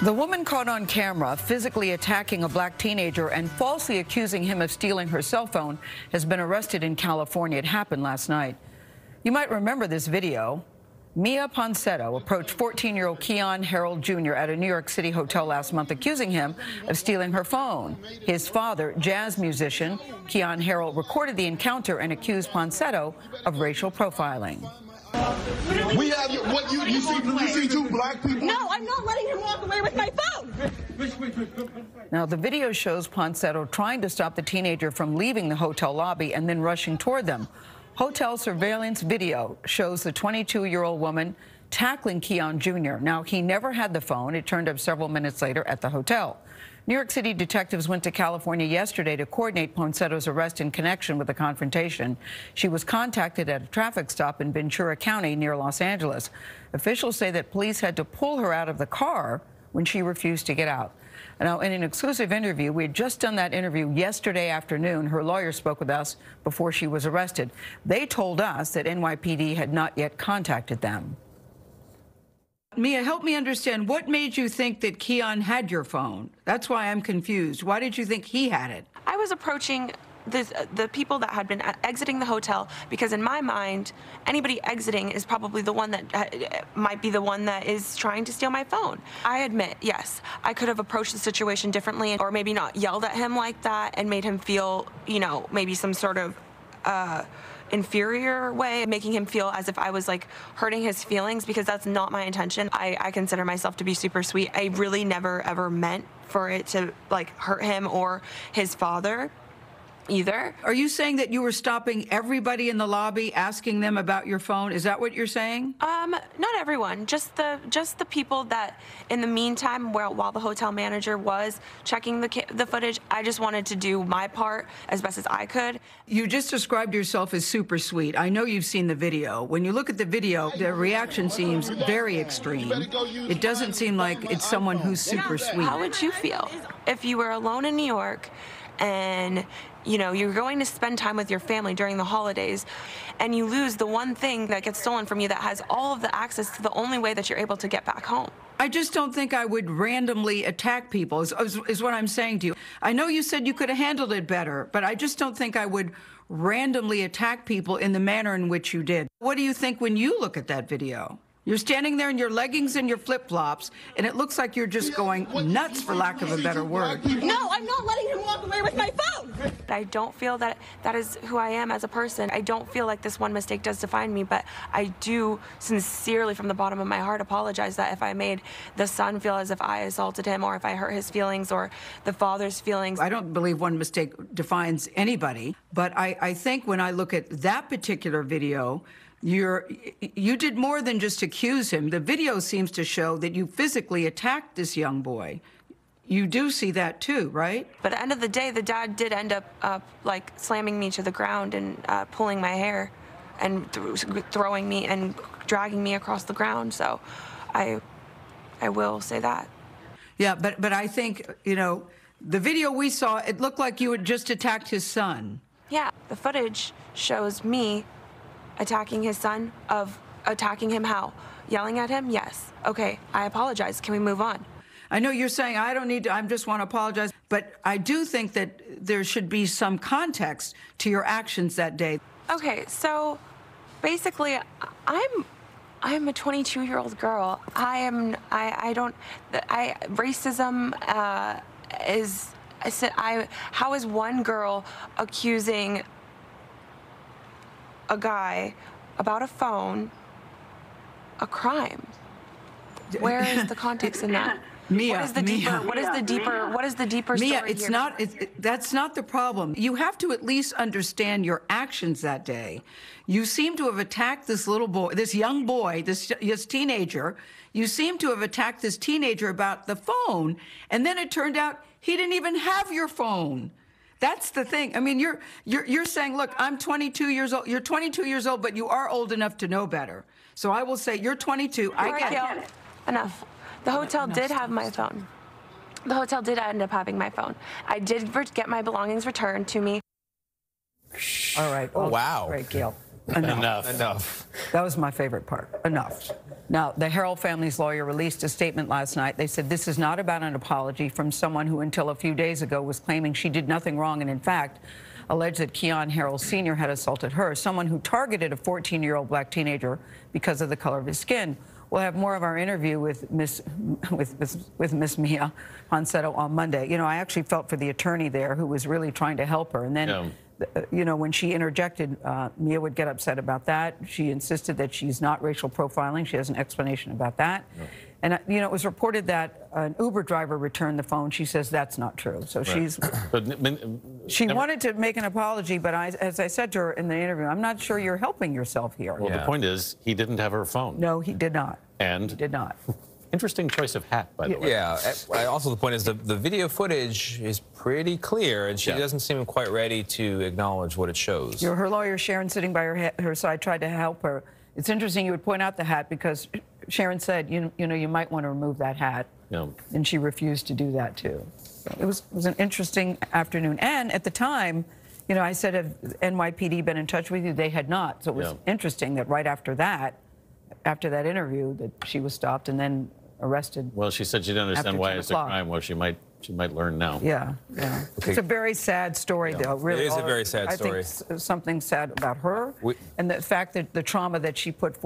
The woman caught on camera physically attacking a black teenager and falsely accusing him of stealing her cell phone has been arrested in California. It happened last night. You might remember this video. Miya Ponsetto approached 14-year-old Keyon Harrold Jr. at a New York City hotel last month, accusing him of stealing her phone. His father, jazz musician Keyon Harrold, recorded the encounter and accused Ponsetto of racial profiling. We have what you see two black people. No, I'm not letting him walk away with my phone. Now, the video shows Ponsetto trying to stop the teenager from leaving the hotel lobby and then rushing toward them. Hotel surveillance video shows the 22-year-old woman tackling Keyon Jr. Now, he never had the phone. It turned up several minutes later at the hotel. New York City detectives went to California yesterday to coordinate Ponsetto's arrest in connection with the confrontation. She was contacted at a traffic stop in Ventura County near Los Angeles. Officials say that police had to pull her out of the car when she refused to get out. Now, in an exclusive interview, we had just done that interview yesterday afternoon. Her lawyer spoke with us before she was arrested. They told us that NYPD had not yet contacted them. Miya, help me understand. What made you think that Keyon had your phone? That's why I'm confused. Why did you think he had it? I was approaching the people that had been exiting the hotel because in my mind, anybody exiting is probably the one that might be the one that is trying to steal my phone. I admit, yes, I could have approached the situation differently or maybe not yelled at him like that and made him feel, you know, maybe some sort of inferior way, making him feel as if I was like hurting his feelings, because that's not my intention. I consider myself to be super sweet. I really never ever meant for it to like hurt him or his father either. Are you saying that you were stopping everybody in the lobby, asking them about your phone? Is that what you're saying? Not everyone, just the people that in the meantime, while the hotel manager was checking the footage, I just wanted to do my part as best as I could. You just described yourself as super sweet. I know you've seen the video. When you look at the video, the reaction seems very extreme. It doesn't seem like it's someone who's super sweet. How would you feel if you were alone in New York and you know, you're going to spend time with your family during the holidays, and you lose the one thing that gets stolen from you that has all of the access to the only way that you're able to get back home? I just don't think I would randomly attack people, is what I'm saying to you. I know you said you could have handled it better, but I just don't think I would randomly attack people in the manner in which you did. What do you think when you look at that video? You're standing there in your leggings and your flip-flops, and it looks like you're just going nuts, for lack of a better word. No, I'm not letting him walk away with my phone. I don't feel that that is who I am as a person. I don't feel like this one mistake does define me, but I do sincerely, from the bottom of my heart, apologize that if I made the son feel as if I assaulted him or if I hurt his feelings or the father's feelings. I don't believe one mistake defines anybody, but I think when I look at that particular video, you did more than just accuse him. The video seems to show that you physically attacked this young boy. You do see that too, right? But at the end of the day, the dad did end up like slamming me to the ground and pulling my hair and throwing me and dragging me across the ground. So I will say that. Yeah, but I think, you know, the video we saw, it looked like you had just attacked his son. Yeah, the footage shows me attacking his son. Of attacking him how? Yelling at him? Yes. Okay, I apologize. Can we move on? I know you're saying I don't need to, I just want to apologize, but I do think that there should be some context to your actions that day. Okay, so basically I'm a 22-year-old girl. Racism how is one girl accusing a guy about a phone a crime? Where is the context in that? Miya, what is the deeper Miya, story it's here? not, that's not the problem. You have to at least understand your actions that day. You seem to have attacked this little boy, this young boy, this teenager. You seem to have attacked this teenager about the phone, and then it turned out he didn't even have your phone. That's the thing. I mean, you're saying, look, I'm 22 years old. You're 22 years old, but you are old enough to know better. So I will say you're 22. I get it. Enough. The hotel did have my phone. The hotel did end up having my phone. I did get my belongings returned to me. All right. Oh, wow. Great, Gail. Enough. That was my favorite part. Enough. Now, the Harrold family's lawyer released a statement last night. They said this is not about an apology from someone who until a few days ago was claiming she did nothing wrong and, in fact, alleged that Keyon Harrold Sr. had assaulted her, someone who targeted a 14-year-old black teenager because of the color of his skin. We'll have more of our interview with Miss Miya Ponsetto on Monday. You know, I actually felt for the attorney there who was really trying to help her. And then, you know, when she interjected, Miya would get upset about that. She insisted that she's not racial profiling. She has an explanation about that. And, you know, it was reported that an Uber driver returned the phone. She says that's not true. So she wanted to make an apology, but as I said to her in the interview, I'm not sure you're helping yourself here. Well, the point is, he didn't have her phone. No, he did not. And? He did not. Interesting choice of hat, by the way. Yeah. Also, the point is the video footage is pretty clear, and she doesn't seem quite ready to acknowledge what it shows. Her lawyer, Sharon, sitting by her side, tried to help her. It's interesting you would point out the hat because Sharon said, you know, you might want to remove that hat. And she refused to do that, too. So it was an interesting afternoon. And at the time, you know, I said, have NYPD been in touch with you? They had not. So it was interesting that right after that interview, that she was stopped and then arrested. Well, she said she didn't understand why it's a crime. Well, she might learn now. Yeah. Okay. It's a very sad story, though. Really, it is a very sad story. I think something sad about her and the fact that the trauma that she put forth.